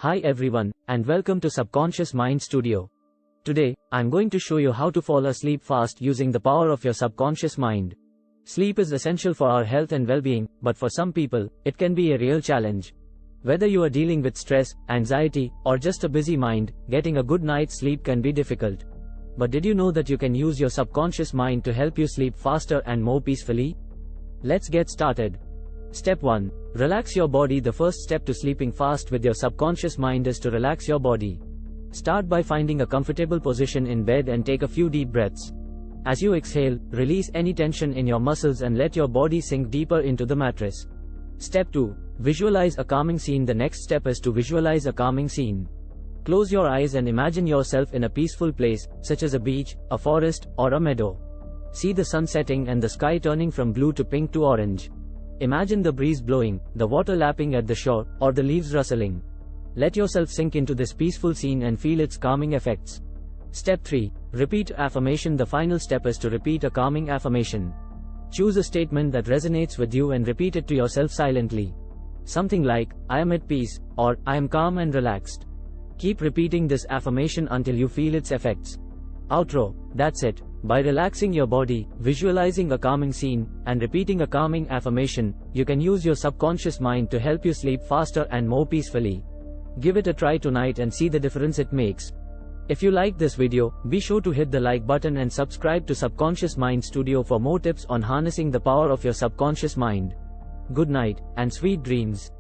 Hi everyone, and welcome to Subconscious Mind Studio. Today, I'm going to show you how to fall asleep fast using the power of your subconscious mind. Sleep is essential for our health and well-being, but for some people, it can be a real challenge. Whether you are dealing with stress, anxiety, or just a busy mind, getting a good night's sleep can be difficult. But did you know that you can use your subconscious mind to help you sleep faster and more peacefully? Let's get started. Step 1. Relax your body. The first step to sleeping fast with your subconscious mind is to relax your body. Start by finding a comfortable position in bed and take a few deep breaths. As you exhale, release any tension in your muscles and let your body sink deeper into the mattress. Step 2. Visualize a calming scene. The next step is to visualize a calming scene. Close your eyes and imagine yourself in a peaceful place, such as a beach, a forest, or a meadow. See the sun setting and the sky turning from blue to pink to orange. Imagine the breeze blowing, the water lapping at the shore, or the leaves rustling. Let yourself sink into this peaceful scene and feel its calming effects. Step 3. Repeat affirmation. The final step is to repeat a calming affirmation. Choose a statement that resonates with you and repeat it to yourself silently. Something like, I am at peace, or I am calm and relaxed. Keep repeating this affirmation until you feel its effects. Outro. That's it. By relaxing your body, visualizing a calming scene, and repeating a calming affirmation, you can use your subconscious mind to help you sleep faster and more peacefully. Give it a try tonight and see the difference it makes. If you like this video, be sure to hit the like button and subscribe to Subconscious Mind Studio for more tips on harnessing the power of your subconscious mind. Good night, and sweet dreams.